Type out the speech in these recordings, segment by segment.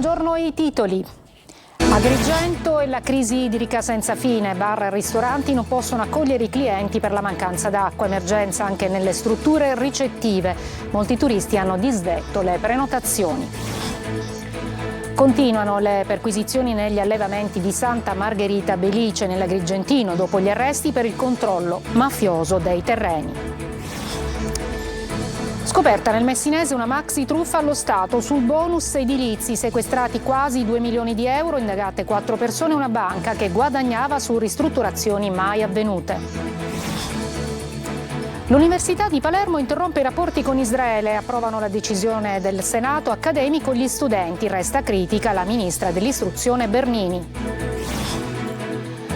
Buongiorno, i titoli. Agrigento e la crisi idrica senza fine. Bar e ristoranti non possono accogliere i clienti per la mancanza d'acqua. Emergenza anche nelle strutture ricettive. Molti turisti hanno disdetto le prenotazioni. Continuano le perquisizioni negli allevamenti di Santa Margherita Belice nell'Agrigentino dopo gli arresti per il controllo mafioso dei terreni. Scoperta nel Messinese una maxi truffa allo Stato sul bonus edilizi, sequestrati quasi 2 milioni di euro, indagate 4 persone e una banca che guadagnava su ristrutturazioni mai avvenute. L'Università di Palermo interrompe i rapporti con Israele, approvano la decisione del Senato accademico gli studenti, resta critica la ministra dell'istruzione Bernini.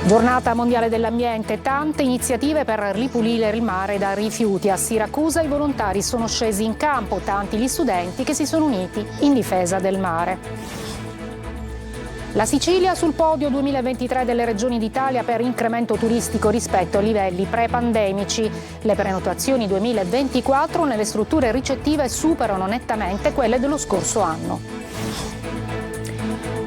Giornata mondiale dell'ambiente, tante iniziative per ripulire il mare da rifiuti. A Siracusa i volontari sono scesi in campo, tanti gli studenti che si sono uniti in difesa del mare. La Sicilia sul podio 2023 delle regioni d'Italia per incremento turistico rispetto ai livelli pre-pandemici. Le prenotazioni 2024 nelle strutture ricettive superano nettamente quelle dello scorso anno.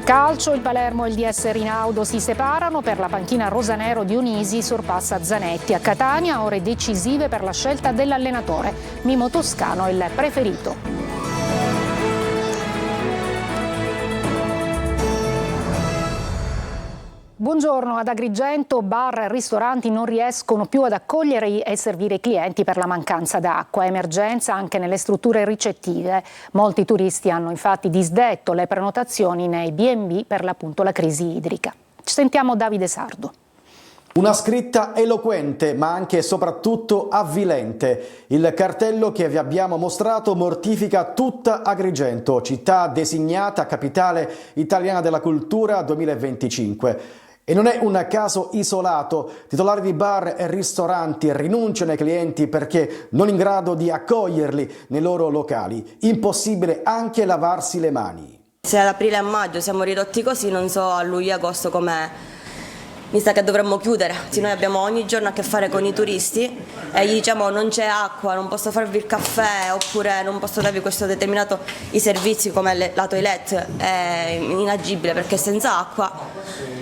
Calcio, il Palermo e il DS Rinaudo si separano, per la panchina rosanero Dionisi sorpassa Zanetti. A Catania ore decisive per la scelta dell'allenatore, Mimo Toscano il preferito. Buongiorno, ad Agrigento bar e ristoranti non riescono più ad accogliere e servire i clienti per la mancanza d'acqua. Emergenza anche nelle strutture ricettive. Molti turisti hanno infatti disdetto le prenotazioni nei B&B per l'appunto la crisi idrica. Ci sentiamo Davide Sardo. Una scritta eloquente ma anche e soprattutto avvilente. Il cartello che vi abbiamo mostrato mortifica tutta Agrigento, città designata capitale italiana della cultura 2025. E non è un caso isolato, titolari di bar e ristoranti rinunciano ai clienti perché non in grado di accoglierli nei loro locali. Impossibile anche lavarsi le mani. Se ad aprile e a maggio siamo ridotti così, non so a luglio e agosto com'è. Mi sa che dovremmo chiudere, se noi abbiamo ogni giorno a che fare con i turisti e gli diciamo non c'è acqua, non posso farvi il caffè oppure non posso darvi questo determinato i servizi come la toilette, è inagibile perché senza acqua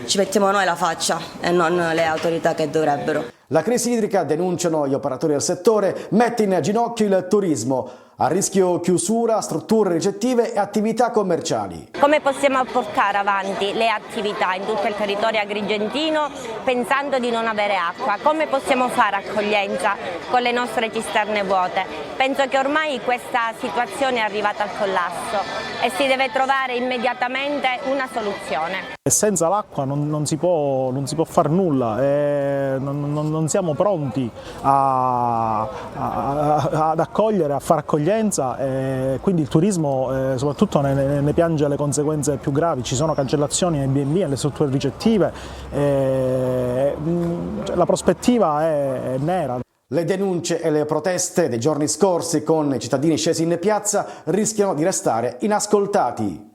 ci mettiamo noi la faccia e non le autorità che dovrebbero. La crisi idrica, denunciano gli operatori del settore, mette in ginocchio il turismo. A rischio chiusura, strutture ricettive e attività commerciali. Come possiamo portare avanti le attività in tutto il territorio agrigentino pensando di non avere acqua? Come possiamo fare accoglienza con le nostre cisterne vuote? Penso che ormai questa situazione è arrivata al collasso e si deve trovare immediatamente una soluzione. Senza l'acqua non si può fare nulla, non siamo pronti ad accogliere, a far accoglienza. Quindi il turismo soprattutto ne piange le conseguenze più gravi. Ci sono cancellazioni nei B&B, nelle strutture ricettive, la prospettiva è nera. Le denunce e le proteste dei giorni scorsi con i cittadini scesi in piazza rischiano di restare inascoltati.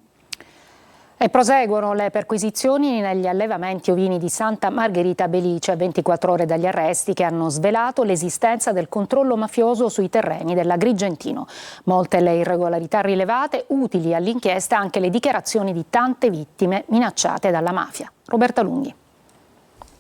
E proseguono le perquisizioni negli allevamenti ovini di Santa Margherita Belice, 24 ore dagli arresti che hanno svelato l'esistenza del controllo mafioso sui terreni dell'Agrigentino. Molte le irregolarità rilevate, utili all'inchiesta anche le dichiarazioni di tante vittime minacciate dalla mafia. Roberta Lunghi.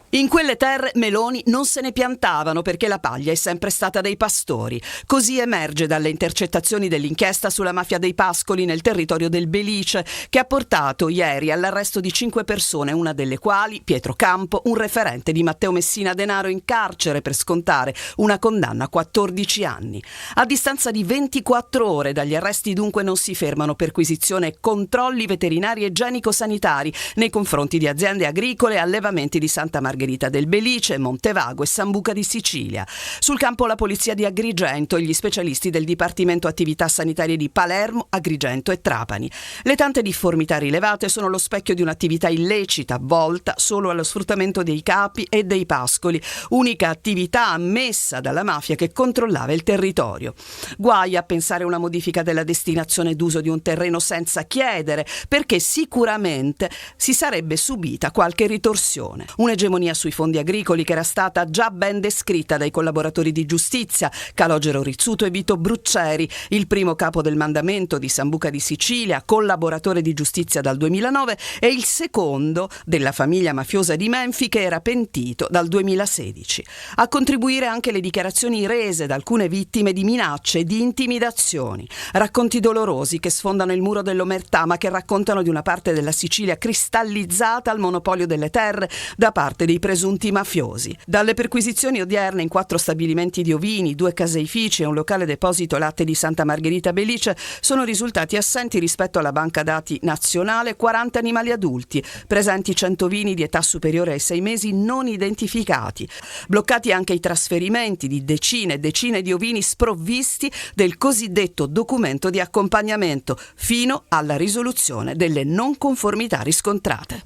In quelle terre meloni non se ne piantavano perché la paglia è sempre stata dei pastori. Così emerge dalle intercettazioni dell'inchiesta sulla mafia dei pascoli nel territorio del Belice, che ha portato ieri all'arresto di 5 persone, una delle quali, Pietro Campo, un referente di Matteo Messina Denaro, in carcere per scontare una condanna a 14 anni. A distanza di 24 ore dagli arresti dunque non si fermano perquisizione e controlli veterinari e igienico-sanitari nei confronti di aziende agricole e allevamenti di Santa Margherita del Belice, Montevago e Sambuca di Sicilia. Sul campo la polizia di Agrigento e gli specialisti del Dipartimento Attività Sanitarie di Palermo, Agrigento e Trapani. Le tante difformità rilevate sono lo specchio di un'attività illecita volta solo allo sfruttamento dei capi e dei pascoli, unica attività ammessa dalla mafia che controllava il territorio. Guai a pensare una modifica della destinazione d'uso di un terreno senza chiedere, perché sicuramente si sarebbe subita qualche ritorsione. Un'egemonia calunnia sui fondi agricoli che era stata già ben descritta dai collaboratori di giustizia, Calogero Rizzuto e Vito Brucceri, il primo capo del mandamento di Sambuca di Sicilia, collaboratore di giustizia dal 2009, e il secondo della famiglia mafiosa di Menfi che era pentito dal 2016. A contribuire anche le dichiarazioni rese da alcune vittime di minacce e di intimidazioni, racconti dolorosi che sfondano il muro dell'omertà ma che raccontano di una parte della Sicilia cristallizzata al monopolio delle terre da parte dei presunti mafiosi. Dalle perquisizioni odierne in 4 stabilimenti di ovini, 2 caseifici e un locale deposito latte di Santa Margherita Belice sono risultati assenti rispetto alla banca dati nazionale 40 animali adulti, presenti 100 ovini di età superiore ai 6 mesi non identificati. Bloccati anche i trasferimenti di decine e decine di ovini sprovvisti del cosiddetto documento di accompagnamento, fino alla risoluzione delle non conformità riscontrate.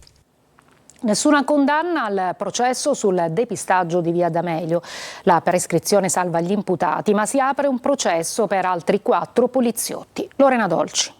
Nessuna condanna al processo sul depistaggio di Via D'Amelio. La prescrizione salva gli imputati, ma si apre un processo per altri 4 poliziotti. Lorena Dolci.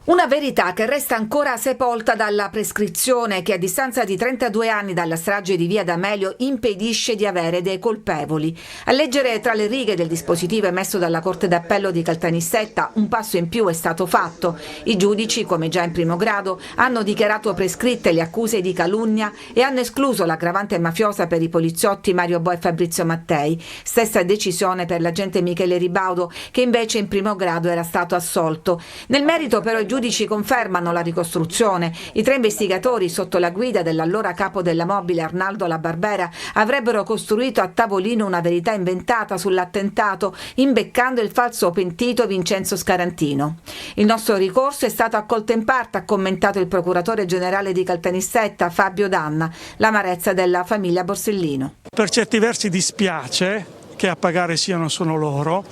Una verità che resta ancora sepolta dalla prescrizione che a distanza di 32 anni dalla strage di Via D'Amelio impedisce di avere dei colpevoli. A leggere tra le righe del dispositivo emesso dalla Corte d'Appello di Caltanissetta, un passo in più è stato fatto. I giudici, come già in primo grado, hanno dichiarato prescritte le accuse di calunnia e hanno escluso l'aggravante mafiosa per i poliziotti Mario Bo e Fabrizio Mattei. Stessa decisione per l'agente Michele Ribaudo, che invece in primo grado era stato assolto. Nel merito però i giudici confermano la ricostruzione. I 3 investigatori, sotto la guida dell'allora capo della mobile Arnaldo La Barbera, avrebbero costruito a tavolino una verità inventata sull'attentato, imbeccando il falso pentito Vincenzo Scarantino. Il nostro ricorso è stato accolto in parte, ha commentato il procuratore generale di Caltanissetta, Fabio Danna, l'amarezza della famiglia Borsellino. Per certi versi dispiace che a pagare siano solo loro,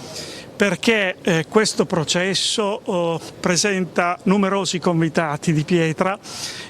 perché questo processo presenta numerosi convitati di pietra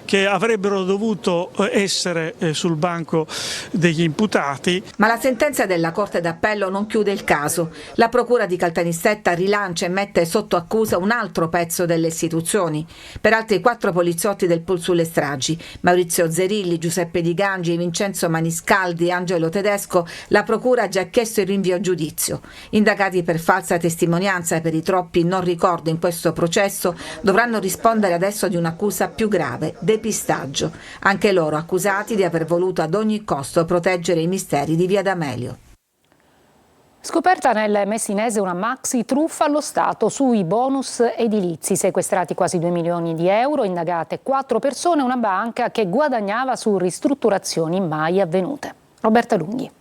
che avrebbero dovuto essere sul banco degli imputati. Ma la sentenza della Corte d'Appello non chiude il caso. La Procura di Caltanissetta rilancia e mette sotto accusa un altro pezzo delle istituzioni. Per altri 4 poliziotti del pool sulle stragi, Maurizio Zerilli, Giuseppe Di Gangi, Vincenzo Maniscaldi e Angelo Tedesco, la Procura ha già chiesto il rinvio a giudizio. Indagati per falsa testimonianza e per i troppi non ricordo in questo processo, dovranno rispondere adesso di un'accusa più grave, depistaggio. Anche loro accusati di aver voluto ad ogni costo proteggere i misteri di Via D'Amelio. Scoperta nel Messinese una maxi truffa allo Stato sui bonus edilizi, sequestrati quasi 2 milioni di euro, indagate 4 persone e una banca che guadagnava su ristrutturazioni mai avvenute. Roberta Lunghi.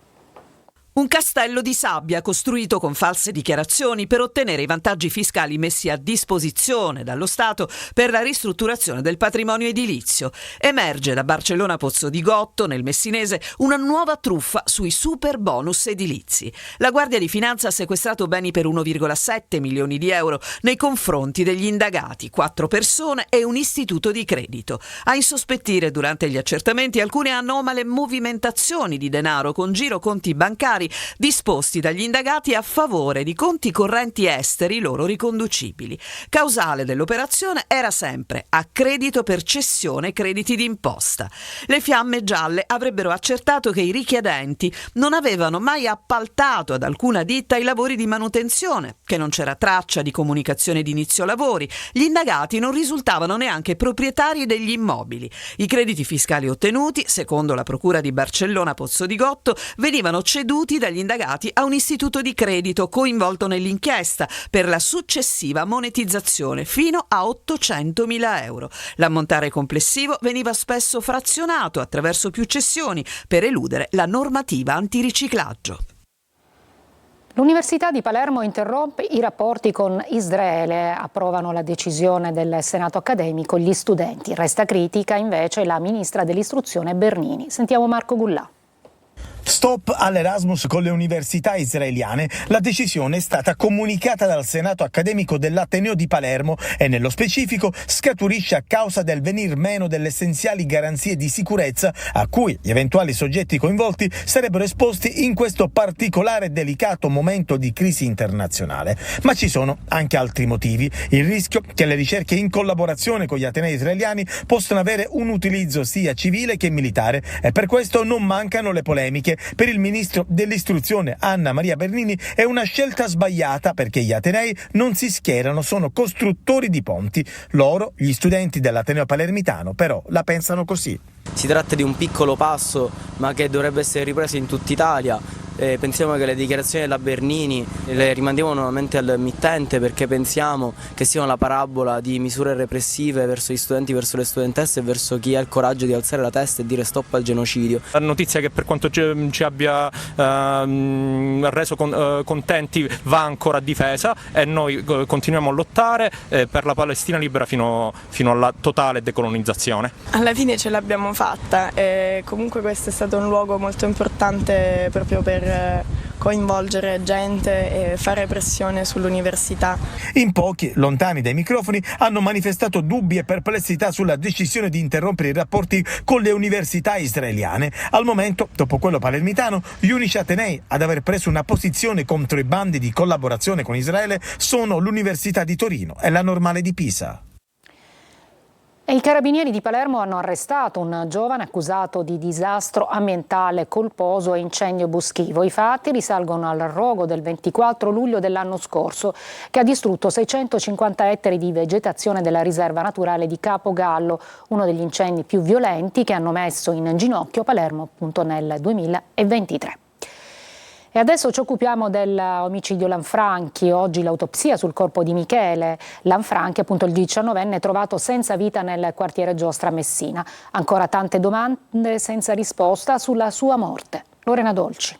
Un castello di sabbia costruito con false dichiarazioni per ottenere i vantaggi fiscali messi a disposizione dallo Stato per la ristrutturazione del patrimonio edilizio. Emerge da Barcellona Pozzo di Gotto, nel Messinese, una nuova truffa sui super bonus edilizi. La Guardia di Finanza ha sequestrato beni per 1,7 milioni di euro nei confronti degli indagati, 4 persone e un istituto di credito. A insospettire durante gli accertamenti alcune anomale movimentazioni di denaro con giroconti bancari disposti dagli indagati a favore di conti correnti esteri loro riconducibili. Causale dell'operazione era sempre accredito per cessione crediti d'imposta. Le fiamme gialle avrebbero accertato che i richiedenti non avevano mai appaltato ad alcuna ditta i lavori di manutenzione, che non c'era traccia di comunicazione di inizio lavori. Gli indagati non risultavano neanche proprietari degli immobili. I crediti fiscali ottenuti, secondo la Procura di Barcellona Pozzo di Gotto, venivano ceduti dagli indagati a un istituto di credito coinvolto nell'inchiesta per la successiva monetizzazione fino a 800.000 euro. L'ammontare complessivo veniva spesso frazionato attraverso più cessioni per eludere la normativa antiriciclaggio. L'Università di Palermo interrompe i rapporti con Israele, approvano la decisione del Senato accademico gli studenti. Resta critica invece la ministra dell'istruzione Bernini. Sentiamo Marco Gullà. Stop all'Erasmus con le università israeliane. La decisione è stata comunicata dal Senato accademico dell'Ateneo di Palermo e nello specifico scaturisce a causa del venir meno delle essenziali garanzie di sicurezza a cui gli eventuali soggetti coinvolti sarebbero esposti in questo particolare e delicato momento di crisi internazionale. Ma ci sono anche altri motivi. Il rischio che le ricerche in collaborazione con gli atenei israeliani possano avere un utilizzo sia civile che militare, e per questo non mancano le polemiche. Per il ministro dell'istruzione Anna Maria Bernini è una scelta sbagliata perché gli atenei non si schierano, sono costruttori di ponti. Loro, gli studenti dell'Ateneo palermitano, però la pensano così. Si tratta di un piccolo passo, ma che dovrebbe essere ripreso in tutta Italia. Pensiamo che le dichiarazioni della Bernini le rimandiamo nuovamente al mittente, perché pensiamo che siano la parabola di misure repressive verso gli studenti, verso le studentesse e verso chi ha il coraggio di alzare la testa e dire stop al genocidio. La notizia che per quanto ci abbia reso contenti va ancora difesa e noi continuiamo a lottare per la Palestina libera fino alla totale decolonizzazione. Alla fine ce l'abbiamo fatta e comunque questo è stato un luogo molto importante proprio per coinvolgere gente e fare pressione sull'università. In pochi, lontani dai microfoni, hanno manifestato dubbi e perplessità sulla decisione di interrompere i rapporti con le università israeliane. Al momento, dopo quello palermitano, gli unici atenei ad aver preso una posizione contro i bandi di collaborazione con Israele sono l'Università di Torino e la Normale di Pisa. I carabinieri di Palermo hanno arrestato un giovane accusato di disastro ambientale colposo e incendio boschivo. I fatti risalgono al rogo del 24 luglio dell'anno scorso, che ha distrutto 650 ettari di vegetazione della riserva naturale di Capogallo, uno degli incendi più violenti che hanno messo in ginocchio Palermo appunto nel 2023. E adesso ci occupiamo dell'omicidio Lanfranchi. Oggi l'autopsia sul corpo di Michele Lanfranchi, appunto il 19enne trovato senza vita nel quartiere Giostra a Messina. Ancora tante domande senza risposta sulla sua morte. Lorena Dolci.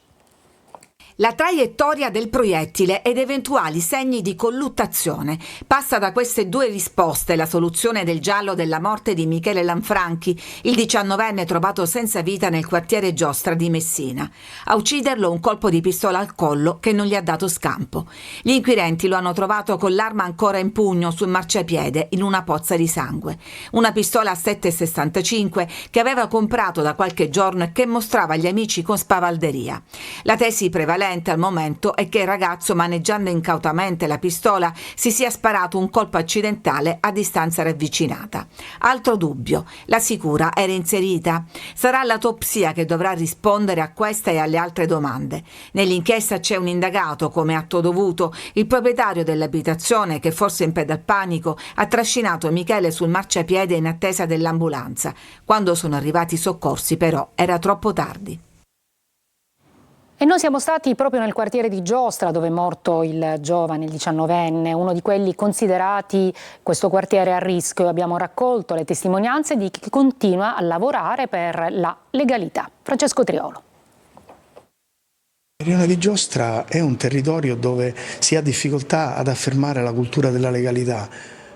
La traiettoria del proiettile ed eventuali segni di colluttazione. Passa da queste due risposte la soluzione del giallo della morte di Michele Lanfranchi, il 19enne trovato senza vita nel quartiere Giostra di Messina. A ucciderlo un colpo di pistola al collo che non gli ha dato scampo. Gli inquirenti lo hanno trovato con l'arma ancora in pugno sul marciapiede in una pozza di sangue. Una pistola a 7,65 che aveva comprato da qualche giorno e che mostrava agli amici con spavalderia. La tesi prevalente al momento è che il ragazzo, maneggiando incautamente la pistola, si sia sparato un colpo accidentale a distanza ravvicinata. Altro dubbio, la sicura era inserita. Sarà l'autopsia che dovrà rispondere a questa e alle altre domande. Nell'inchiesta c'è un indagato come atto dovuto, il proprietario dell'abitazione che, forse in preda al panico, ha trascinato Michele sul marciapiede in attesa dell'ambulanza. Quando sono arrivati i soccorsi però era troppo tardi. E noi siamo stati proprio nel quartiere di Giostra dove è morto il giovane, il 19enne, uno di quelli considerati questo quartiere a rischio. Abbiamo raccolto le testimonianze di chi continua a lavorare per la legalità. Francesco Triolo. Il rione di Giostra è un territorio dove si ha difficoltà ad affermare la cultura della legalità.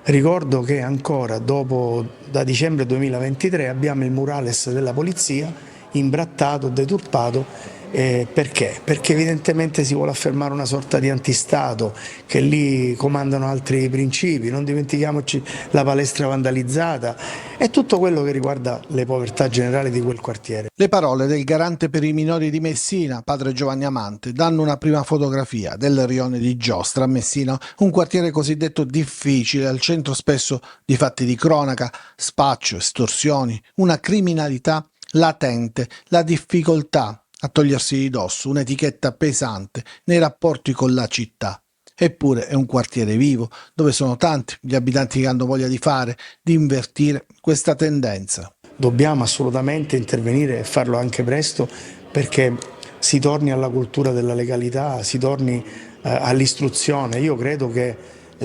Ricordo che ancora da dicembre 2023 abbiamo il murales della polizia imbrattato, deturpato. Perché? Perché evidentemente si vuole affermare una sorta di antistato, che lì comandano altri principi. Non dimentichiamoci la palestra vandalizzata e tutto quello che riguarda le povertà generali di quel quartiere. Le parole del garante per i minori di Messina, padre Giovanni Amante, danno una prima fotografia del rione di Giostra a Messina, un quartiere cosiddetto difficile, al centro spesso di fatti di cronaca, spaccio, estorsioni, una criminalità latente, la difficoltà a togliersi di dosso, un'etichetta pesante nei rapporti con la città. Eppure è un quartiere vivo, dove sono tanti gli abitanti che hanno voglia di fare, di invertire questa tendenza. Dobbiamo assolutamente intervenire e farlo anche presto, perché si torni alla cultura della legalità, si torni all'istruzione. Io credo che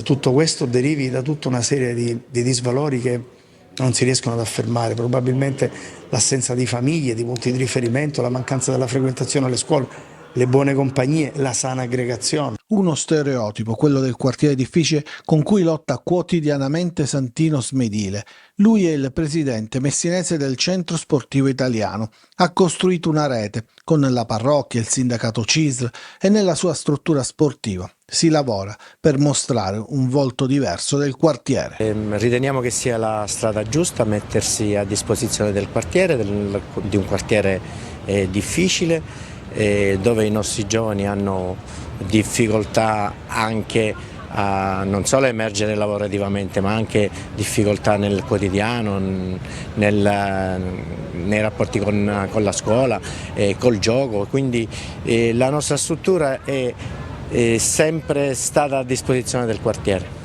tutto questo derivi da tutta una serie di disvalori che non si riescono ad affermare, probabilmente l'assenza di famiglie, di punti di riferimento, la mancanza della frequentazione alle scuole, le buone compagnie, la sana aggregazione. Uno stereotipo, quello del quartiere difficile con cui lotta quotidianamente Santino Smedile. Lui è il presidente messinese del Centro Sportivo Italiano. Ha costruito una rete con la parrocchia, il sindacato CISL e nella sua struttura sportiva. Si lavora per mostrare un volto diverso del quartiere. Riteniamo che sia la strada giusta mettersi a disposizione del quartiere, di un quartiere difficile, dove i nostri giovani hanno difficoltà anche a non solo emergere lavorativamente, ma anche difficoltà nel quotidiano, nei rapporti con la scuola, col gioco. Quindi la nostra struttura è sempre stata a disposizione del quartiere.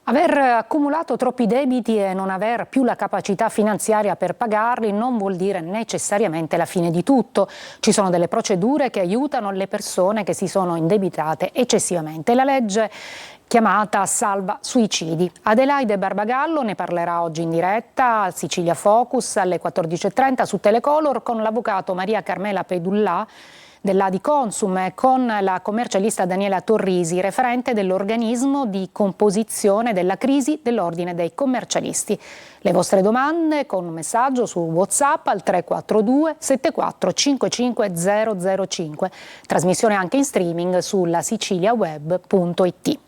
Aver accumulato troppi debiti e non aver più la capacità finanziaria per pagarli non vuol dire necessariamente la fine di tutto. Ci sono delle procedure che aiutano le persone che si sono indebitate eccessivamente. La legge chiamata Salva Suicidi. Adelaide Barbagallo ne parlerà oggi in diretta al Sicilia Focus alle 14.30 su Telecolor con l'avvocato Maria Carmela Pedullà dell'Adi Consum e con la commercialista Daniela Torrisi, referente dell'organismo di composizione della crisi dell'Ordine dei Commercialisti. Le vostre domande con un messaggio su WhatsApp al 342 74 55 005. Trasmissione anche in streaming sulla siciliaweb.it.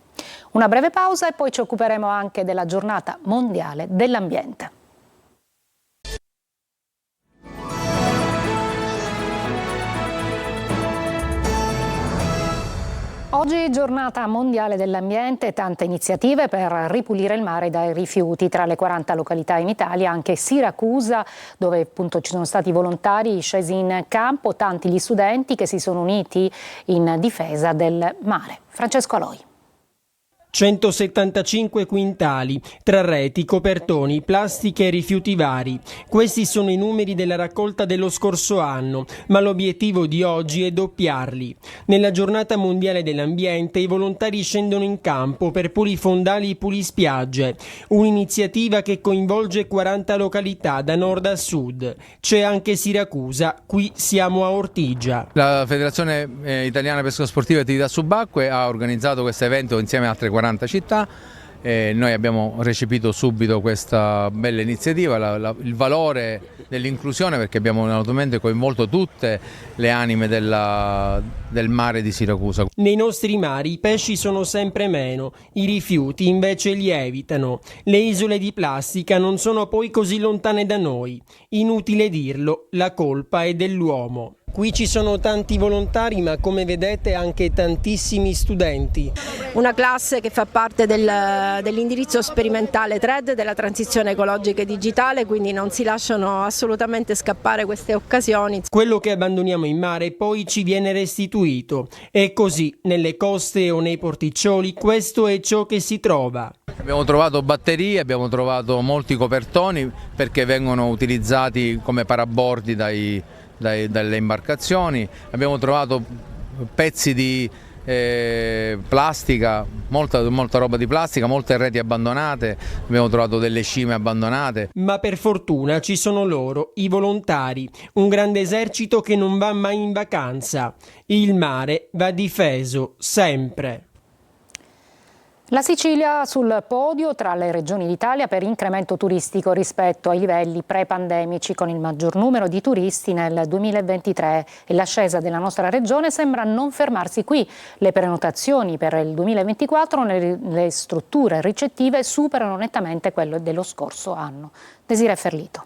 Una breve pausa e poi ci occuperemo anche della giornata mondiale dell'ambiente. Oggi giornata mondiale dell'ambiente, tante iniziative per ripulire il mare dai rifiuti. Tra le 40 località in Italia anche Siracusa, dove appunto ci sono stati volontari scesi in campo, tanti gli studenti che si sono uniti in difesa del mare. Francesco Aloi. 175 quintali, tra reti, copertoni, plastiche e rifiuti vari. Questi sono i numeri della raccolta dello scorso anno, ma l'obiettivo di oggi è doppiarli. Nella giornata mondiale dell'ambiente i volontari scendono in campo per pulifondali e pulispiagge, un'iniziativa che coinvolge 40 località da nord a sud. C'è anche Siracusa, qui siamo a Ortigia. La Federazione Italiana Pesca Sportiva e Attività Subacquee ha organizzato questo evento insieme a altre 40 città. Noi abbiamo recepito subito questa bella iniziativa, il valore dell'inclusione, perché abbiamo naturalmente coinvolto tutte le anime del mare di Siracusa. Nei nostri mari i pesci sono sempre meno, i rifiuti invece lievitano. Le isole di plastica non sono poi così lontane da noi. Inutile dirlo, la colpa è dell'uomo. Qui ci sono tanti volontari, ma come vedete anche tantissimi studenti. Una classe che fa parte dell'indirizzo sperimentale TRED della transizione ecologica e digitale, quindi non si lasciano assolutamente scappare queste occasioni. Quello che abbandoniamo in mare poi ci viene restituito. E così, nelle coste o nei porticcioli, questo è ciò che si trova. Abbiamo trovato batterie, abbiamo trovato molti copertoni perché vengono utilizzati come parabordi dalle imbarcazioni, abbiamo trovato pezzi di plastica, molta roba di plastica, molte reti abbandonate, abbiamo trovato delle cime abbandonate. Ma per fortuna ci sono loro, i volontari, un grande esercito che non va mai in vacanza. Il mare va difeso, sempre. La Sicilia sul podio tra le regioni d'Italia per incremento turistico rispetto ai livelli pre-pandemici, con il maggior numero di turisti nel 2023, e l'ascesa della nostra regione sembra non fermarsi qui. Le prenotazioni per il 2024 nelle strutture ricettive superano nettamente quelle dello scorso anno. Desiree Ferlito.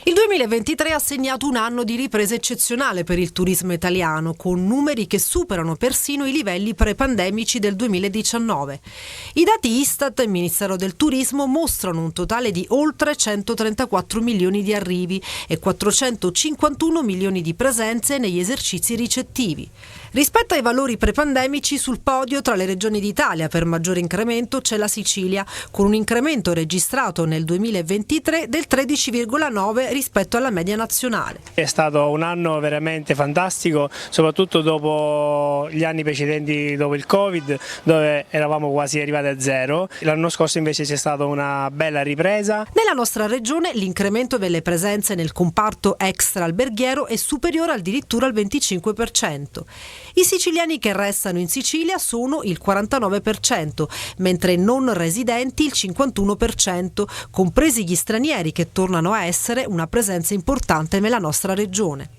Il 2023 ha segnato un anno di ripresa eccezionale per il turismo italiano, con numeri che superano persino i livelli pre-pandemici del 2019. I dati Istat e Ministero del Turismo mostrano un totale di oltre 134 milioni di arrivi e 451 milioni di presenze negli esercizi ricettivi. Rispetto ai valori prepandemici, sul podio tra le regioni d'Italia per maggiore incremento c'è la Sicilia, con un incremento registrato nel 2023 del 13,9 rispetto alla media nazionale. È stato un anno veramente fantastico, soprattutto dopo gli anni precedenti, dopo il Covid, dove eravamo quasi arrivati a zero. L'anno scorso invece c'è stata una bella ripresa. Nella nostra regione l'incremento delle presenze nel comparto extra alberghiero è superiore addirittura al 25%. I siciliani che restano in Sicilia sono il 49%, mentre non residenti il 51%, compresi gli stranieri che tornano a essere una presenza importante nella nostra regione.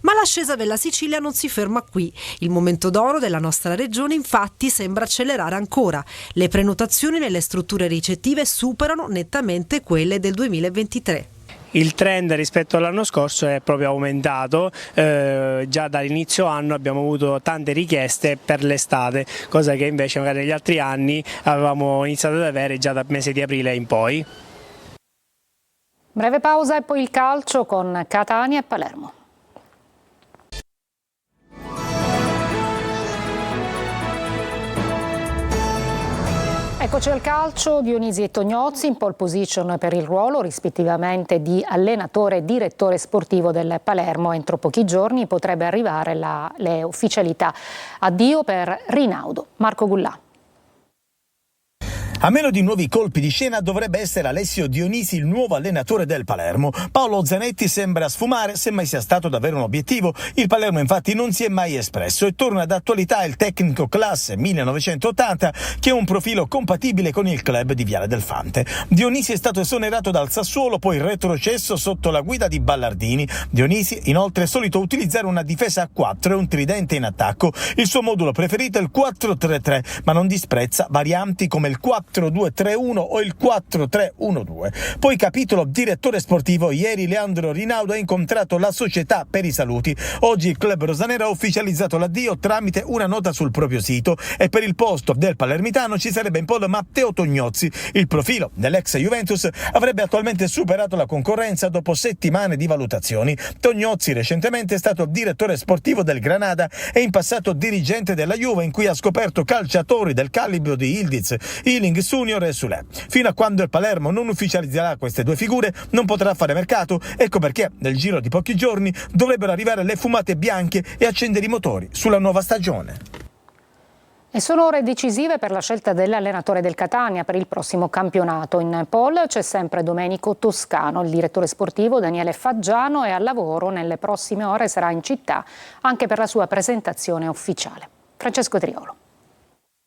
Ma l'ascesa della Sicilia non si ferma qui. Il momento d'oro della nostra regione infatti sembra accelerare ancora. Le prenotazioni nelle strutture ricettive superano nettamente quelle del 2023. Il trend rispetto all'anno scorso è proprio aumentato, già dall'inizio anno abbiamo avuto tante richieste per l'estate, cosa che invece magari negli altri anni avevamo iniziato ad avere già dal mese di aprile in poi. Breve pausa e poi il calcio con Catania e Palermo. Eccoci al calcio, Dionisi e Tognozzi in pole position per il ruolo rispettivamente di allenatore e direttore sportivo del Palermo. Entro pochi giorni potrebbe arrivare le ufficialità. Addio per Rinaudo. Marco Gullà. A meno di nuovi colpi di scena dovrebbe essere Alessio Dionisi il nuovo allenatore del Palermo. Paolo Zanetti sembra sfumare, se mai sia stato davvero un obiettivo. Il Palermo infatti non si è mai espresso e torna d'attualità il tecnico classe 1980 che ha un profilo compatibile con il club di Viale del Fante. Dionisi è stato esonerato dal Sassuolo, poi retrocesso sotto la guida di Ballardini. Dionisi inoltre è solito utilizzare una difesa a 4 e un tridente in attacco. Il suo modulo preferito è il 4-3-3, ma non disprezza varianti come il 4-2-3-1 o il 4-3-1-2. Poi capitolo direttore sportivo, ieri Leandro Rinaudo ha incontrato la società per i saluti. Oggi il club rosanero ha ufficializzato l'addio tramite una nota sul proprio sito e per il posto del palermitano ci sarebbe in pole Matteo Tognozzi. Il profilo dell'ex Juventus avrebbe attualmente superato la concorrenza dopo settimane di valutazioni. Tognozzi recentemente è stato direttore sportivo del Granada e in passato dirigente della Juve, in cui ha scoperto calciatori del calibro di Ildiz, Ealing Junior e Sule. Fino a quando il Palermo non ufficializzerà queste due figure non potrà fare mercato, ecco perché nel giro di pochi giorni dovrebbero arrivare le fumate bianche e accendere i motori sulla nuova stagione. E sono ore decisive per la scelta dell'allenatore del Catania per il prossimo campionato. In pole c'è sempre Domenico Toscano, il direttore sportivo Daniele Faggiano è al lavoro, nelle prossime ore sarà in città anche per la sua presentazione ufficiale. Francesco Triolo.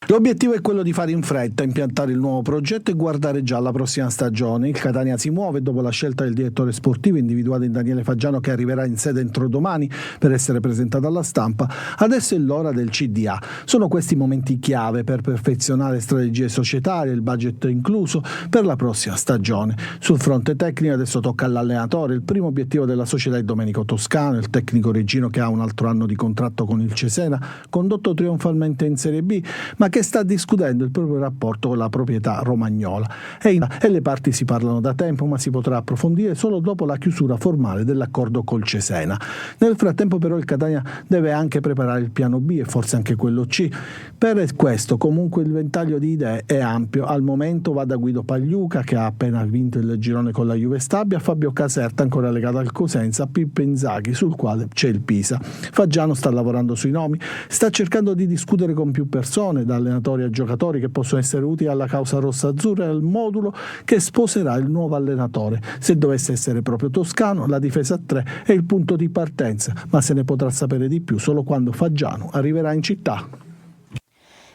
L'obiettivo è quello di fare in fretta, impiantare il nuovo progetto e guardare già alla prossima stagione. Il Catania si muove dopo la scelta del direttore sportivo individuato in Daniele Faggiano, che arriverà in sede entro domani per essere presentato alla stampa. Adesso è l'ora del CDA. Sono questi momenti chiave per perfezionare strategie societarie, il budget incluso, per la prossima stagione. Sul fronte tecnico adesso tocca all'allenatore. Il primo obiettivo della società è Domenico Toscano, il tecnico reggino che ha un altro anno di contratto con il Cesena, condotto trionfalmente in Serie B, ma che sta discutendo il proprio rapporto con la proprietà romagnola. E le parti si parlano da tempo, ma si potrà approfondire solo dopo la chiusura formale dell'accordo col Cesena. Nel frattempo però il Catania deve anche preparare il piano B e forse anche quello C. Per questo comunque il ventaglio di idee è ampio. Al momento va da Guido Pagliuca, che ha appena vinto il girone con la Juve Stabia, a Fabio Caserta, ancora legato al Cosenza, a Pippo Inzaghi, sul quale c'è il Pisa. Faggiano sta lavorando sui nomi, sta cercando di discutere con più persone, da allenatori a giocatori che possono essere utili alla causa rossa-azzurra e al modulo che sposerà il nuovo allenatore. Se dovesse essere proprio Toscano, la difesa a 3 è il punto di partenza, ma se ne potrà sapere di più solo quando Faggiano arriverà in città.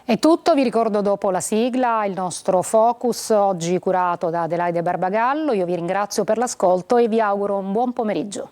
È tutto, vi ricordo dopo la sigla il nostro focus, oggi curato da Adelaide Barbagallo. Io vi ringrazio per l'ascolto e vi auguro un buon pomeriggio.